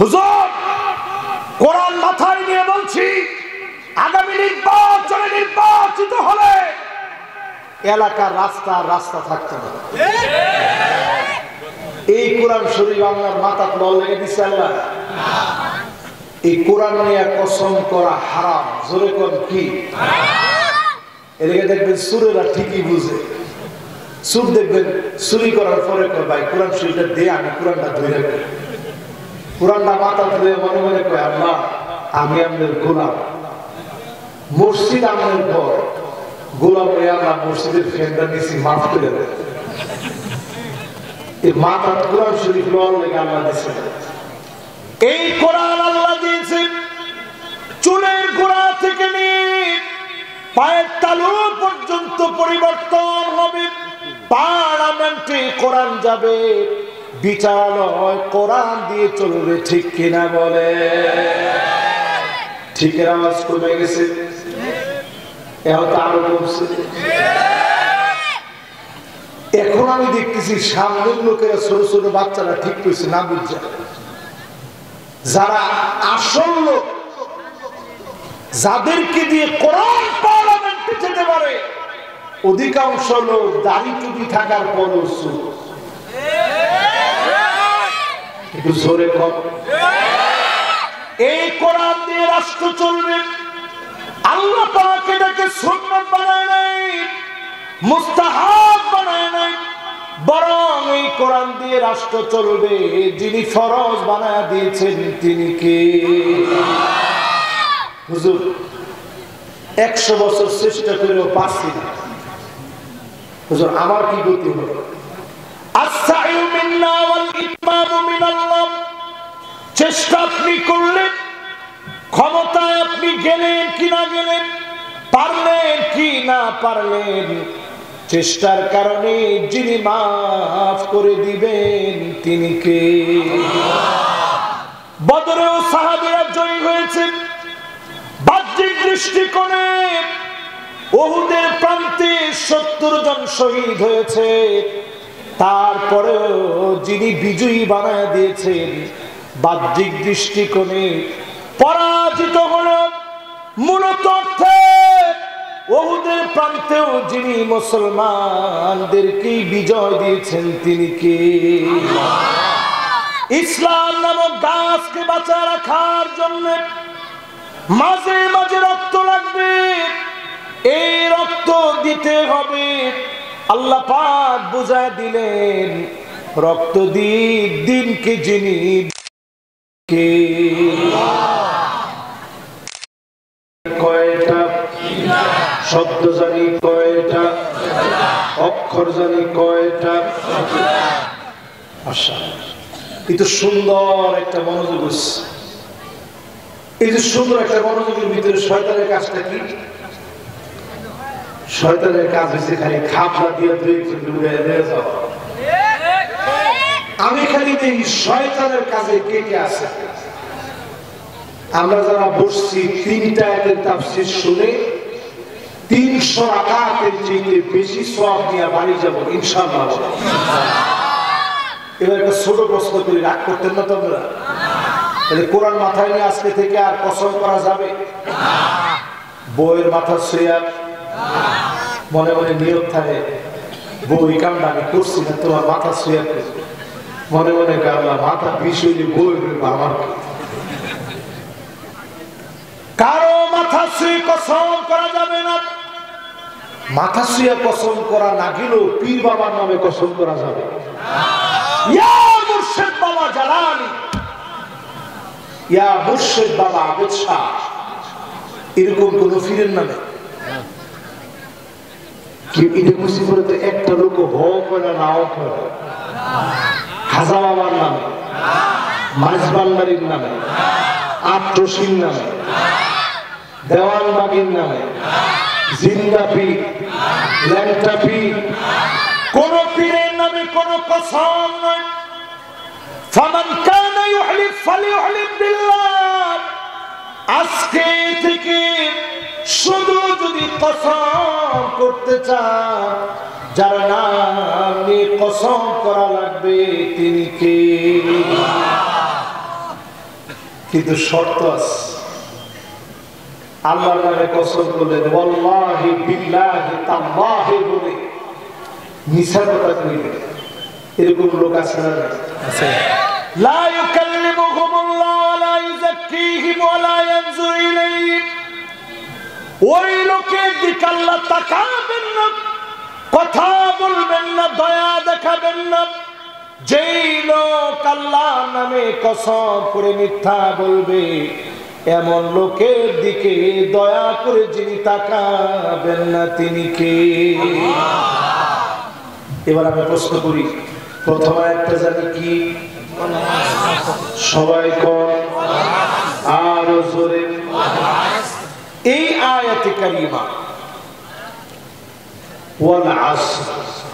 হুজুর কোরআন মাথায় নিয়ে বলছি, আগামী নির্বাচনে নির্বাচিত হলে এলাকার রাস্তা থাকতে হবে। এই কোরআন শরীফ আমার মাথা লল লেগে দিচ্ছে আল্লাহ। এই কোরআন নিয়ে কসম করা হারাম। জোরে কোন কি? এদিকে দেখবেন সুরেরা ঠিকই বুঝে। সুর দেখবেন চুরি করার পরে ভাই কোরআন শরীফটা দিয়ে আমি কোরআনটা ধরে রাখি। কোরআনটা মাথা ধরে মনে মনে কয় আল্লাহ আমি আপনার গোলাম, মসজিদ আপনার ঘর, গোলাম হয়ে আল্লাহ মসজিদের ফ্যানটা নিয়েছি, মাফ করে দেয়। এই মাথা কোরআন শরীফ লল লেগে আল্লাহ দিয়েছে। এই কোরআন আল্লাহ দিয়েছে চুলের গোড়া থেকে নিয়ে পায়ের তালু পর্যন্ত পরিবর্তন হবে। পার্লামেন্টে কোরআন যাবে, বিচারালয় কোরআন দিয়ে চলবে। ঠিক কিনা বলে? ঠিকের আওয়াজ কমে গেছে, এখন আরো কমছে। এখন আমি দেখতেছি সামনের লোকেরা ছোট ছোট বাচ্চারা ঠিক করছে না বুঝছে। যারা আসল লোক, যাদেরকে দিয়ে কোরআন পার্লামেন্টে যেতে পারে, অধিকাংশ লোক দাড়ি টুপি থাকার পরও একটু জোরে কম। এই কোরআন দিয়ে রাষ্ট্র চলবে। আল্লাহ পাক এটাকে সুন্নাত বানায় নাই, মুস্তাহাব বানায় নাই, বরং এই কোরআন দিয়ে রাষ্ট্র চলবে যিনি ফরজ বানায় দিয়েছেন তিনি কে? হুজুর 100 বছর চেষ্টা করেও পারছি না। হুজুর আমার কি গতি হলো? আস-সা'য়ু মিন্না ওয়াল ইতমামু মিনাল্লাহ। চেষ্টা আপনি করলেন, ক্ষমতায় আপনি গেলেন কি না গেলেন, পারলেন কি না পারলেন, চেষ্টার কারণে যিনি মাফ করে দিবেন তিনি কে? বদরেও সাহাবীরা জয়ী হয়েছেন বাহ্যিক দৃষ্টিকোণে। উহুদের প্রান্তে 70 জন শহীদ হয়েছে, তারপরেও যিনি বিজয়ী বানায় দিয়েছেন বাহ্যিক দৃষ্টিকোণে পরাজিত হল। মূলত অর্থে উহুদের প্রান্তেও যিনি মুসলমানদেরকে বিজয় দিয়েছেন তিনি কে? ইসলাম নামক গাছকে বাঁচা রাখার জন্য মাঝে মাঝে রক্ত লাগবে, এই রক্ত দিতে হবে। আল্লাহ পাক বুঝায় দিলেন রক্ত দিনকে যিনি কে? কয়টা শব্দ জানি, কয়টা অক্ষর জানি, কয়টা? আচ্ছা, কিন্তু সুন্দর একটা মনোযোগ। এই যে সুন্দর একটা মনোযোগের ভিতরে শয়তানের কাজটা কি? শয়তানের কাজ হচ্ছে খালি খাপলা দিয়ে যাওয়া। আমি খালি দেখি শয়তানের কাজে কে কে আছে। আমরা যারা বসছি 3টা আয়াতের তাফসীর শুনে 300 রাকাতের চেয়ে বেশি সওয়াব নিয়ে বাড়ি যাব ইনশাআল্লাহ। এবার একটা ছোট প্রশ্ন করি, রাগ করতেন না তোমরা? তাহলে কোরআন মাথায় নিয়ে আজকে থেকে আর কসম করা যাবে? বইয়ের মাথা ছুঁয়ে মনে মনে নিয়ত থাকে, বই কামটা আমি করছি না, তোমার মাথা ছুঁয়ে মনে মনে কামলা মাথা বিষয় বই আমার। কারো মাথা ছুঁয়ে কসম করা যাবে না। মাথা ছুঁয়ে কসম করা না গেলেও পীর বাবার নামে কসম করা যাবে। ইয়া মুর্শিদ বাবা জালালি, ইয়া মুর্শিদ বাবা আবেদ শাহ, এরকম কোন পীরের নামে কি এটা মুসিবতে একটা লোক হও করে নাও করে। খাজা বাবার নামে, মাঝবান্ডারির নামে, আট্রসির নামে, দেওয়ানবাগির নামে, জিন্দা পীর, ল্যাংটা পীর, কোন পীরের নামে কোন কসম নয়। ফামান কানা ইউহলিফ ফালিউহলিফ বিল্লাহ। আজকে থেকে শুধু যদি কসম করতে চান, যার নামে কসম করা লাগবে তিনি কে? কিন্তু শর্ত আছে। আল্লাহর নামে কসম করলেন, ওয়াল্লাহি বিল্লাহি তাল্লাহি বলে মিছা কথা কইবে। এরকম লোক আছে না? আছে। লা ইউকাল্লিমুহুমুল্লাহু ওয়া লা ইউযাক্কিহিম ওয়া লা ইয়ানজুরু ইলাইহিম। ওই লোকের দিকে আল্লাহ তাকাবেন না, কথা বলবেন না, দয়া দেখাবেন না। যেই লোক আল্লাহর নামে কসম করে মিথ্যা বলবে, এমন লোকের দিকে দয়া করে যিনি তাকাবেন না তিনি কে? এবার আমি প্রশ্ন করি, প্রথম একটা জানি কি? সবাই কোন? আরো জোরে। এই আয়াতে কারিমা ওয়াল আসর